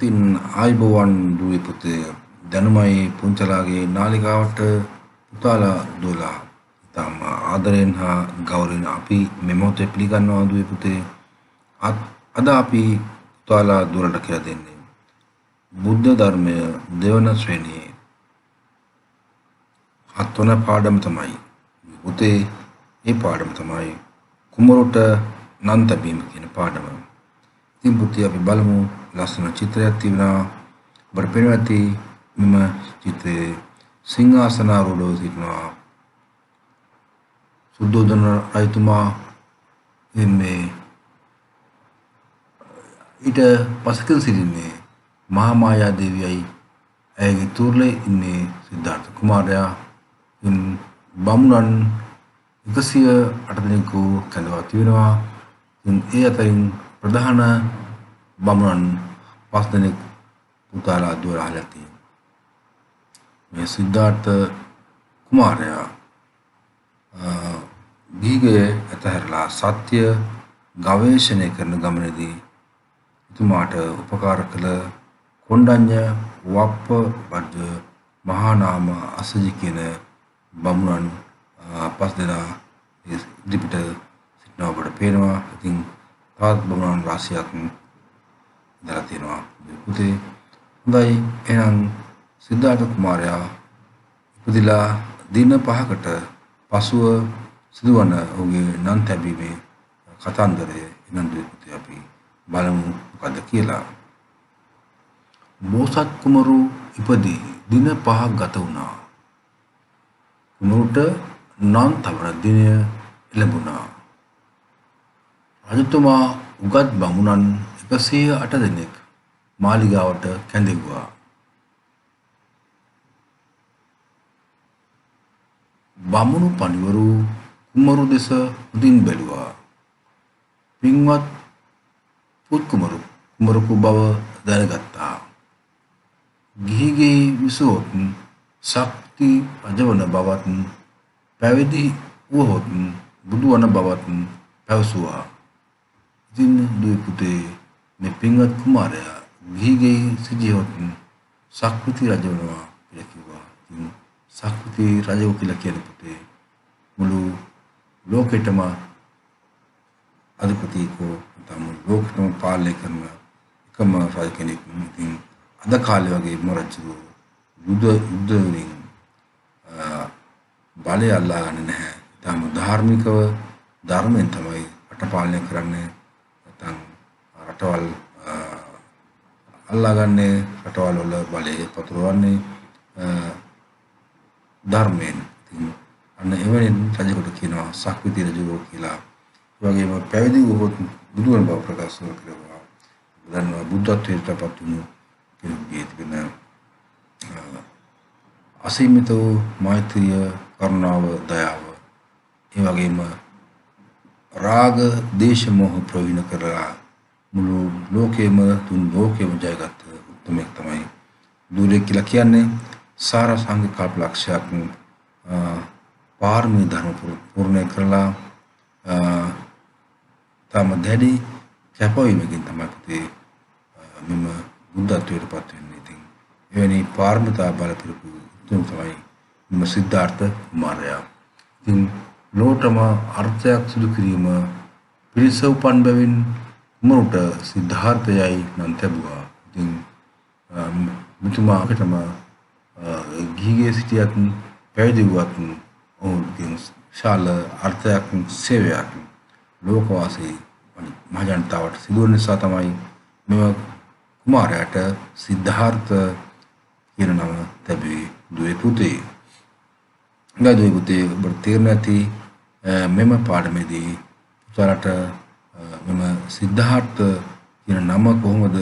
ඉතින් ආයිබෝවන් දුවේ පුතේ දැනුමයි පුංචලාගේ නාලිකාවට පුතාලා දුවලා තාම ආදරෙන් හා ගෞරවයෙන් අපි මේ මොහොතේ පිළිගන්නවා දුවේ පුතේ අද අපි පුතාලා දුරට කියලා දෙන්නේ බුද්ධ ධර්මය දෙවන ශ්‍රේණියේ හත්වන පාඩම තමයි පුතේ මේ පාඩම තමයි කුමරුට නන් තැබීම කියන පාඩම. ඉතින් පුතේ අපි බලමු ලස්සන චිත්‍රයක් තිබෙනවා ඔබට පේනවා ඇති මෙම චිත්‍රයේ සිංහාසනාරූඪව සිටිනවා සුද්ධෝදන රජතුමා. මේ ඊට පසකින් සිටින්නේ මහා මායා දේවියයි ඇයගේ තුරුලේ ඉන්නේ සිද්ධාර්ථ කුමාරයා. බමුණන් 108 දෙනෙකු කැඳවා තිබෙනවා. ඒ අතරින් ප්‍රධාන බමුණන් 5 දෙනෙක් පුතාලා දුවලා ආලා තියෙනවා. මේ සිද්ධාර්ථ කුමාරයා ගීගේ අතහැරලා සත්‍ය ගවේෂණය කරන ගමනේදී එතුමාට උපකාර කළ කොණ්ඩඤ්ඤ වප්ප බද්ද මහා නාම අසජි කියන බමුණන් 5 දෙනා ඉදිරිපිට සිටිනවා ඔබට පේනවා. ඉතින් තවත් බමුණන් රාශියක් දලා තියෙනවා පුතේ. හොඳයි, එහෙනම් සිද්ධාර්ථ කුමාරයා ඉපදිලා දින 5කට පසුව සිදුවන ඔහුගේ නන් තැබීමේ කතන්දරය ඉනන්දුවේ පුතේ අපි බලමු මොකද කියලා. බෝසත් කුමරු ඉපදී දින 5ක් ගත වුණා. කුමරුට නන් තවන දිනය එළඹුණා. රජතුමා උගත් බමුණන් 108 දෙනෙක් මාලිගාවට කැඳෙව්වා. බමුණු පඬිවරු කුමරු දෙස උදින් බැලුවා. පින්වත් පුත් කුමරුකු බව දැනගත්තා. ගිහිගේ විසුවොත් ශක්ති රජවන බවත් පැවිදි වුවහොත් බුදු වන බවත් පැවසුවා. ඉතින් දුවේ පුතේ මේ පින්වත් කුමාරයා ගිහිගේ සිටියොත් ශක්ති රජවනවා කියලා කිව්වා. ඉතින් ශක්ති රජව කියලා කියන්නේ පුතේ මුළු ලෝකෙටම අධිපතිකෝ තම ලෝකෙටම පාලනය කරන එකම රජ කෙනෙක්. ඉතින් අද කාලේ වගේ මොරජු යුද්ධ වලින් බලය අල්ලා ගන්න නැහැ. තම ධාර්මිකව ධර්මයෙන් තමයි රට පාලනය කරන්නේ. නැත්නම් රටවල් අල්ලාගන්නේ, රටවල් වල බලය පතුරවන්නේ ධර්මයෙන්. ඉතින් අන්න එවැනි රජෙකුට කියනවා ශක්ති රජුරෝ කියලා. ඒ වගේම පැවිදි වුවොත් බුදුන් බව ප්‍රකාශ කරනවා. දන්නවා බුද්ධත්වයට පත් වුණු කෙනෙකුගේ තිබෙන අසීමිත වූ මෛත්‍රිය, කරුණාව, දයාව, ඒ වගේම රාග, දේශ, මොහ ප්‍රවීණ කරලා මුළු ලෝකෙම තුන් ලෝකෙම ජයගත් උත්මයෙක් තමයි දුරේ කියලා කියන්නේ. සාර සංඝ කල්පලක්ෂයක් පාරමී ධර්ම පූර්ණ කරලා තම දැඩි කැපවීමකින් තමයි පුතේ මෙම බුද්ධත්වයට පත් වෙන්නේ. ඉතින් එවැනි පාරමිතා බලපිරපු උතුම් තමයි මෙම සිද්ධාර්ථ කුමාරයා. ඉතින් ලෝකම අර්ථයක් සිදු කිරීම පිරිස උපන් බැවින් කුමරුට සිද්ධාර්ථයයි නම් තැබුවා. ඉතින් මෙතුමා අපිටම ගිහිගේ සිටියත් පැවිදි වුවත් ඔහුගෙන් ශාල අර්ථයක් සේවයක් ලෝකවාසී මහ ජනතාවට සිදුවන නිසා තමයි මෙම කුමාරයාට සිද්ධාර්ථ කියන නම තැබුවේ දුවේ පුතේ. දුවේ පුතේ ඔබට තේරෙන්නේ නැති මෙම පාඩමේදී පුතාලට මෙම සිද්ධාර්ථ කියන නම කොහොමද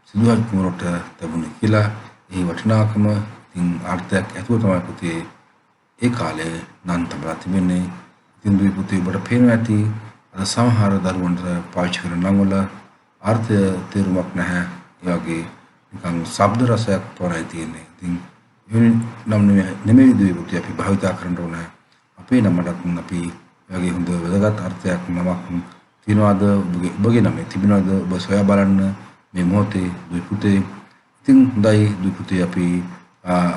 සිද්ධාර්ථ කුමරුට ලැබුණේ කියලා ඒ වටිනාකම ඉතින් අර්ථයක් ඇතුව තමයි පුතේ ඒ කාලේ නන් තබලා තිබෙන්නේ. ඉතින් දුවේ පුතේ ඔබට පේනවා ඇති අද සමහර දරුවන්ට පාවිච්චි කරන නම් වල අර්ථය තේරුමක් නැහැ. ඒ වගේ නිකන් ශබ්ද රසයක් තෝරයි තියෙන්නේ. ඉතින් නම් නෙමෙයි දුවේ පුතේ අපි භාවිතා කරන්න ඕන. අපේ නමකට අපි වගේ හොඳ වැදගත් අර්ථයක් නමක් තියනවාද ඔබගේ නමේ තිබෙනවද ඔබ සොයා බලන්න මේ මොහොතේ දුයි පුතේ. ඉතින් හොඳයි දුයි පුතේ අපි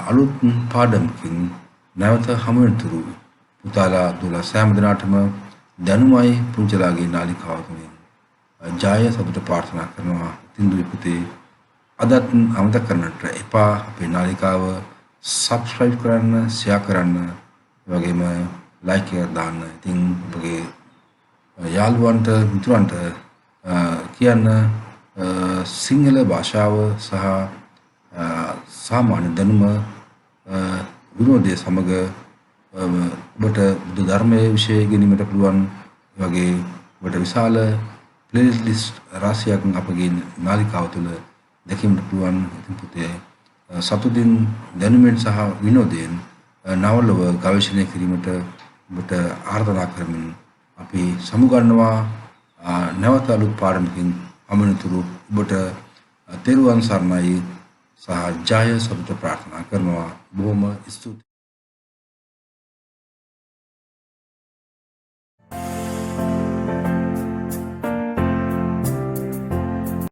අලුත් පාඩමකින් නැවත හමු වෙනතුරු පුතාලා දුවලා සෑම දිනාටම දැනුමයි පුංචලාගේ නාලිකාව තුළින් ජය සතුට ප්‍රාර්ථනා කරනවා. ඉතින් දුයි පුතේ අදත් අමතක කරන්නට එපා අපේ නාලිකාව subscribe කරන්න, share කරන්න, ඒ වගේම like එක දාන්න. ඉතින් ඔබගේ යාළුවන්ට මිතුරන්ට කියන්න සිංහල භාෂාව සහ සාමාන්‍ය දැනුම විනෝදය සමග ඔබට බුදු ධර්මයේ විෂය ගැනීමට පුළුවන්. ඒ වගේ ඔබට විශාල ප්ලේලිස්ට් රාශියක් අපගේ නාලිකාව තුළ දැකීමට පුළුවන්. ඉතින් පුතේ සතුටින් දැනුමෙන් සහ විනෝදයෙන් නවලව ගවේෂණය කිරීමට ඔබට ආරාධනා කරමින් අපි සමුගන්නවා නැවත අලුත් පාඩමකින් අමනතුරු ඔබට තෙරුවන් සරණයි සහ ජය සතුට ප්‍රාර්ථනා කරනවා. බොහොම ස්තුතියි.